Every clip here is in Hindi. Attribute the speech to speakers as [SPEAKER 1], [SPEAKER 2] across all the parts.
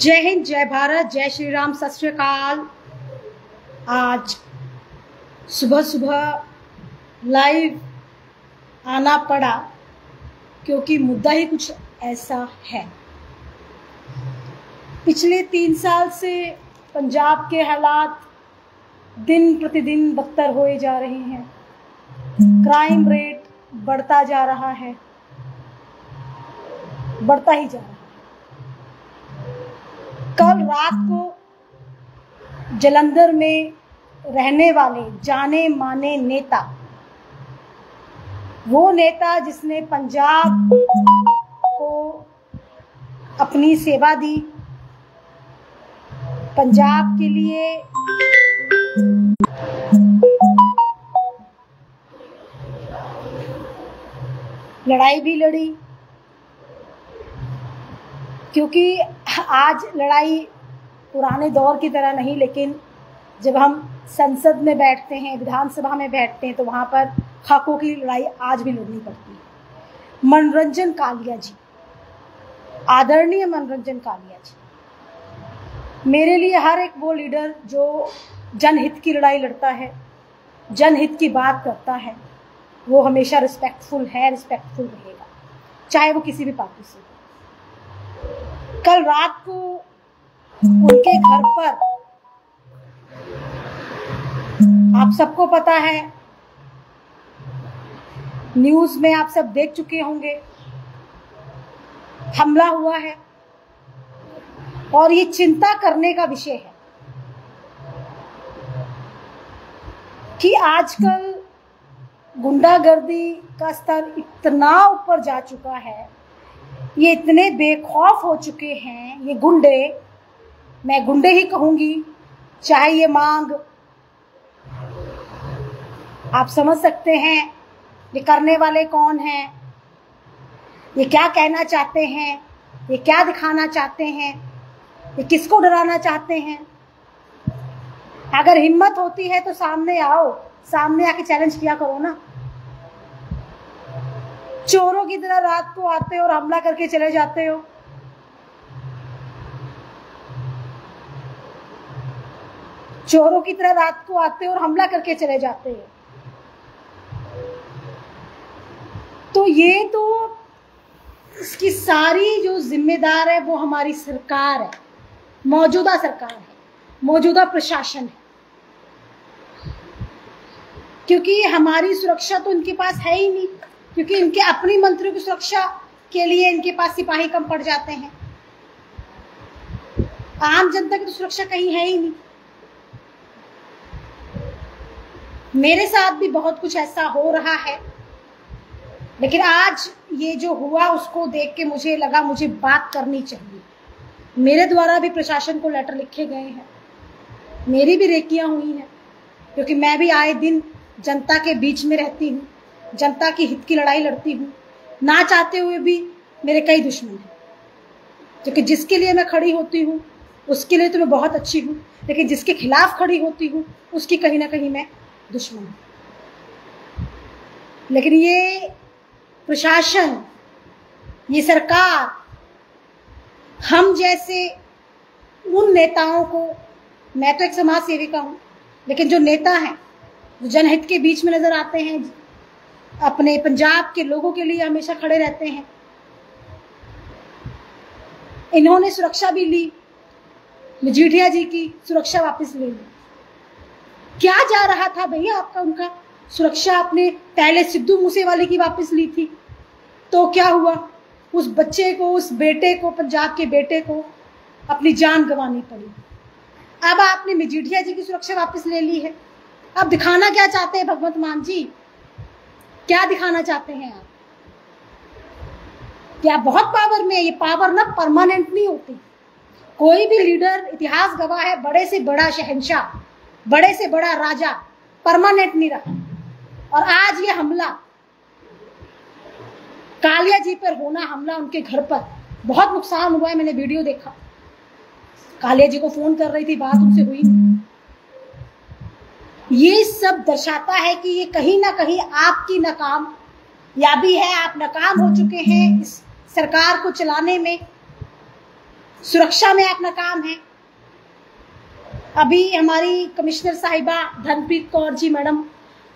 [SPEAKER 1] जय हिंद, जय भारत, जय श्री राम, सत श्री अकाल। आज सुबह सुबह लाइव आना पड़ा क्योंकि मुद्दा ही कुछ ऐसा है। पिछले 3 साल से पंजाब के हालात दिन प्रतिदिन बदतर होए जा रहे हैं। क्राइम रेट बढ़ता जा रहा है, बढ़ता ही जा रहा है। कल रात को जलंधर में रहने वाले जाने माने नेता, वो नेता जिसने पंजाब को अपनी सेवा दी, पंजाब के लिए लड़ाई भी लड़ी, क्योंकि आज लड़ाई पुराने दौर की तरह नहीं, लेकिन जब हम संसद में बैठते हैं, विधानसभा में बैठते हैं, तो वहाँ पर खाकों की लड़ाई आज भी लड़नी पड़ती है। मनोरंजन कालिया जी, आदरणीय मनोरंजन कालिया जी, मेरे लिए हर एक वो लीडर जो जनहित की लड़ाई लड़ता है, जनहित की बात करता है, वो हमेशा रिस्पेक्टफुल है, रिस्पेक्टफुल रहेगा, चाहे वो किसी भी पार्टी से हो। कल रात को उनके घर पर, आप सबको पता है, न्यूज में आप सब देख चुके होंगे, हमला हुआ है। और ये चिंता करने का विषय है कि आजकल गुंडागर्दी का स्तर इतना ऊपर जा चुका है, ये इतने बेखौफ हो चुके हैं ये गुंडे, मैं गुंडे ही कहूंगी, चाहे ये मांग, आप समझ सकते हैं ये करने वाले कौन हैं, ये क्या कहना चाहते हैं, ये क्या दिखाना चाहते हैं, ये किसको डराना चाहते हैं। अगर हिम्मत होती है तो सामने आओ, सामने आके चैलेंज किया करो ना। चोरों की तरह रात को आते हो और हमला करके चले जाते हो। चोरों की तरह रात को आते हो और हमला करके चले जाते हो। तो ये तो इसकी सारी जो जिम्मेदार है वो हमारी सरकार है, मौजूदा सरकार है, मौजूदा प्रशासन है, क्योंकि हमारी सुरक्षा तो इनके पास है ही नहीं, क्योंकि इनके अपनी मंत्रियों की सुरक्षा के लिए इनके पास सिपाही कम पड़ जाते हैं। आम जनता की तो सुरक्षा कहीं है ही नहीं। मेरे साथ भी बहुत कुछ ऐसा हो रहा है, लेकिन आज ये जो हुआ उसको देख के मुझे लगा मुझे बात करनी चाहिए। मेरे द्वारा भी प्रशासन को लेटर लिखे गए हैं, मेरी भी रेकियां हुई हैं, क्योंकि मैं भी आए दिन जनता के बीच में रहती हूँ, जनता की हित की लड़ाई लड़ती हूँ। ना चाहते हुए भी मेरे कई दुश्मन हैं, क्योंकि जिसके लिए मैं खड़ी होती हूँ उसके लिए तो मैं बहुत अच्छी हूँ, लेकिन जिसके खिलाफ खड़ी होती हूँ उसकी कहीं ना कहीं मैं दुश्मन हूँ। लेकिन ये प्रशासन, ये सरकार, हम जैसे उन नेताओं को, मैं तो एक समाज सेविका हूँ, लेकिन जो नेता हैं, जो जनहित के बीच में नजर आते हैं, अपने पंजाब के लोगों के लिए हमेशा खड़े रहते हैं, इन्होंने सुरक्षा भी ली, मजीठिया जी की सुरक्षा वापस ले ली। क्या जा रहा था भैया आपका उनका सुरक्षा? आपने पहले सिद्धू मूसेवाले की वापस ली थी, तो क्या हुआ? उस बच्चे को, उस बेटे को, पंजाब के बेटे को अपनी जान गंवानी पड़ी। अब आपने मजीठिया जी की सुरक्षा वापस ले ली है। अब दिखाना क्या चाहते हैं भगवंत मान जी? क्या दिखाना चाहते हैं आप? क्या बहुत पावर में है? ये पावर ना परमानेंट नहीं होती। कोई भी लीडर, इतिहास गवाह है, बड़े से बड़ा शहंशाह, बड़े से बड़ा राजा परमानेंट नहीं रहा। और आज ये हमला कालिया जी पर होना, हमला उनके घर पर, बहुत नुकसान हुआ है। मैंने वीडियो देखा, कालिया जी को फोन कर रही थी, बात उनसे हुई नहीं। ये सब दर्शाता है कि ये कहीं ना कहीं आपकी नाकामयाबी है। आप नाकाम हो चुके हैं इस सरकार को चलाने में। सुरक्षा में अपना काम है। अभी हमारी कमिश्नर साहिबा धनप्रीत कौर जी मैडम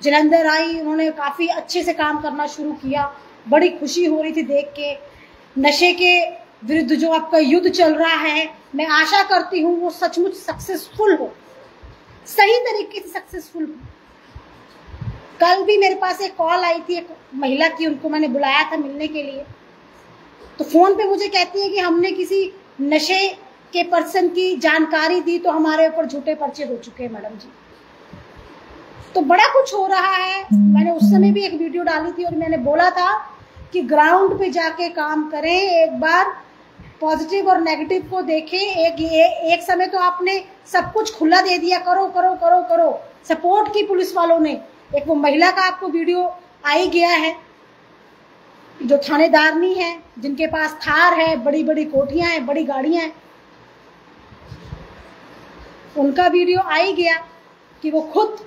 [SPEAKER 1] जलंधर आई, उन्होंने काफ़ी अच्छे से काम करना शुरू किया। बड़ी खुशी हो रही थी देख के। नशे के विरुद्ध जो आपका युद्ध चल रहा है, मैं आशा करती हूँ वो सचमुच सक्सेसफुल हो, सही तरीके से सक्सेसफुल हो। कल भी मेरे पास एक कॉल आई थी एक महिला की, उनको मैंने बुलाया था मिलने के लिए, तो फोन पे मुझे कहती है कि हमने किसी नशे के पर्सन की जानकारी दी तो हमारे ऊपर झूठे पर्चे हो चुके हैं मैडम जी। तो बड़ा कुछ हो रहा है। मैंने उस समय भी एक वीडियो डाली थी और मैंने बोला था कि ग्राउंड पे जाके काम करें, एक बार पॉजिटिव और नेगेटिव को देखें। एक समय तो आपने सब कुछ खुला दे दिया, करो करो करो करो, सपोर्ट की पुलिस वालों ने। एक वो महिला का आपको वीडियो आ ही गया है, जो थानेदारनी है, जिनके पास थार है, बड़ी बड़ी कोठियां हैं, बड़ी गाड़ियां हैं, उनका वीडियो आ ही गया कि वो खुद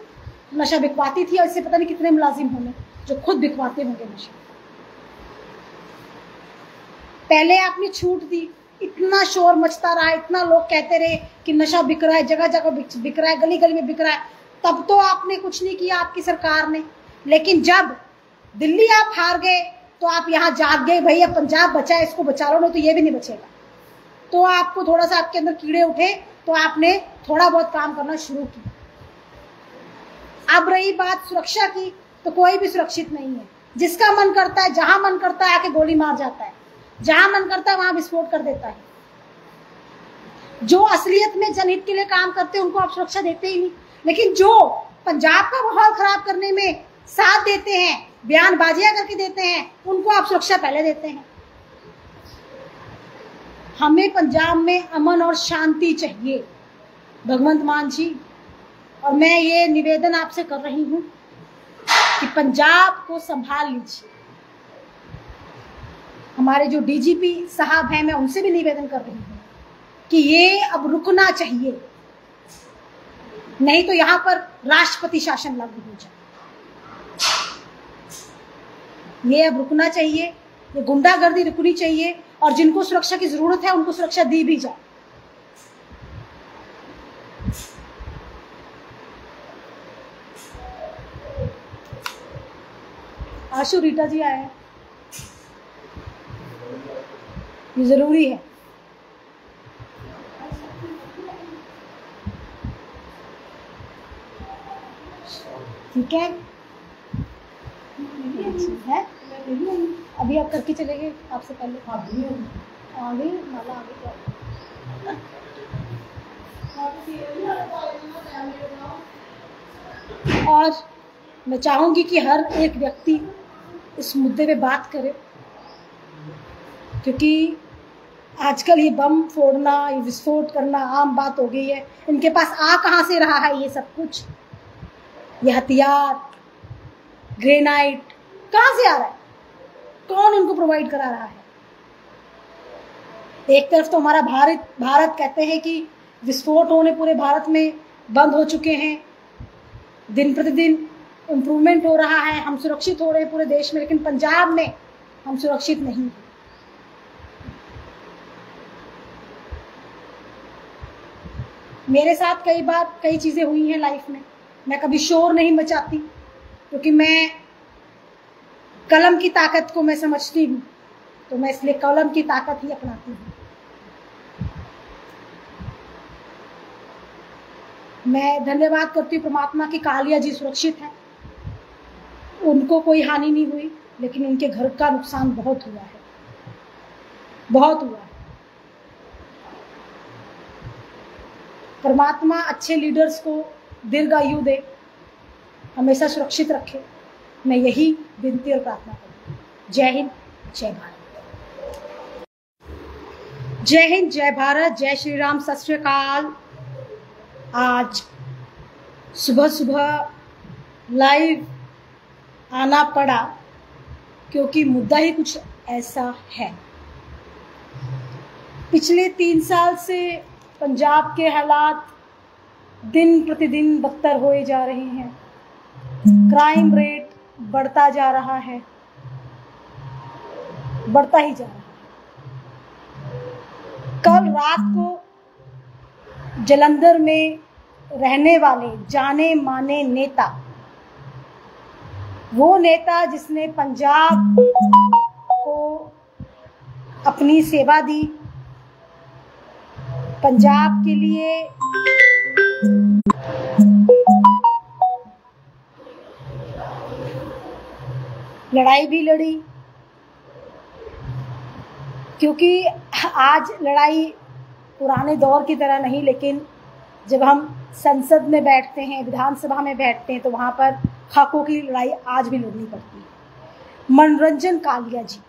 [SPEAKER 1] नशा बिकवाती थी और इससे पता नहीं कितने मुलाजिम होंगे जो खुद बिकवाते होंगे नशा। पहले आपने छूट दी, इतना शोर मचता रहा, इतना लोग कहते रहे कि नशा बिक रहा है, जगह जगह बिक रहा है, गली गली में बिक रहा है, तब तो आपने कुछ नहीं किया आपकी सरकार ने। लेकिन जब दिल्ली आप हार गए तो आप यहाँ जाग गए, भैया पंजाब बचा है, इसको बचा लो, नहीं तो ये भी नहीं बचेगा। तो आपको थोड़ा सा आपके अंदर कीड़े उठे तो आपने थोड़ा बहुत काम करना शुरू किया। अब रही बात सुरक्षा की, तो कोई भी सुरक्षित नहीं है। जिसका मन करता है, जहां मन करता है आके गोली मार जाता है, जहां मन करता है वहां विस्फोट कर देता है। जो असलियत में जनहित के लिए काम करते हैं उनको आप सुरक्षा देते ही नहीं, लेकिन जो पंजाब का माहौल खराब करने में साथ देते हैं, बयानबाजियां करके देते हैं, उनको आप सुरक्षा पहले देते हैं। हमें पंजाब में अमन और शांति चाहिए भगवंत मान जी, और मैं ये निवेदन आपसे कर रही हूं कि पंजाब को संभाल लीजिए। हमारे जो डीजीपी साहब हैं, मैं उनसे भी निवेदन कर रही हूं कि ये अब रुकना चाहिए, नहीं तो यहां पर राष्ट्रपति शासन लागू हो जाए। ये अब रुकना चाहिए, ये गुंडागर्दी रुकनी चाहिए, और जिनको सुरक्षा की जरूरत है उनको सुरक्षा दी भी जाए। आशु रीटा जी आए हैं, ये जरूरी है। ठीक है, है अभी आप करके चले गए, आपसे पहले आ गई माला आ गई। और मैं चाहूंगी कि हर एक व्यक्ति इस मुद्दे पे बात करे, क्योंकि आजकल ये बम फोड़ना, ये विस्फोट करना आम बात हो गई है। इनके पास आ कहाँ से रहा है ये सब कुछ? ये हथियार, ग्रेनाइट कहाँ से आ रहा है? कौन उनको प्रोवाइड करा रहा है? एक तरफ तो हमारा भारत कहते हैं कि विस्फोट होने पूरे भारत में बंद हो चुके हैं, दिन प्रतिदिन इम्प्रूवमेंट हो रहा है, हम सुरक्षित हो रहे हैं पूरे देश में, लेकिन पंजाब में हम सुरक्षित नहीं हैं। मेरे साथ कई बार कई चीजें हुई हैं लाइफ में। मैं कभी शोर नहीं मचाती, क्योंकि मैं कलम की ताकत को मैं समझती हूँ, तो मैं इसलिए कलम की ताकत ही अपनाती हूँ। मैं धन्यवाद करती हूँ परमात्मा की, कालिया जी सुरक्षित हैं, उनको कोई हानि नहीं हुई, लेकिन उनके घर का नुकसान बहुत हुआ है, बहुत हुआ है। परमात्मा अच्छे लीडर्स को दीर्घायु दे, हमेशा सुरक्षित रखे, मैं यही विनती और प्रार्थना करती हूँ। जय हिंद, जय भारत। जय हिंद, जय भारत, जय श्री राम, सत श्री अकाल। आज सुबह सुबह लाइव आना पड़ा क्योंकि मुद्दा ही कुछ ऐसा है। पिछले 3 साल से पंजाब के हालात दिन प्रतिदिन बदतर होए जा रहे हैं, क्राइम रेट बढ़ता जा रहा है, बढ़ता ही जा रहा है। कल रात को जालंधर में रहने वाले जाने माने नेता, वो नेता जिसने पंजाब को अपनी सेवा दी, पंजाब के लिए लड़ाई भी लड़ी, क्योंकि आज लड़ाई पुराने दौर की तरह नहीं, लेकिन जब हम संसद में बैठते हैं, विधानसभा में बैठते हैं, तो वहां पर हकों की लड़ाई आज भी लड़नी पड़ती है। मनोरंजन कालिया जी,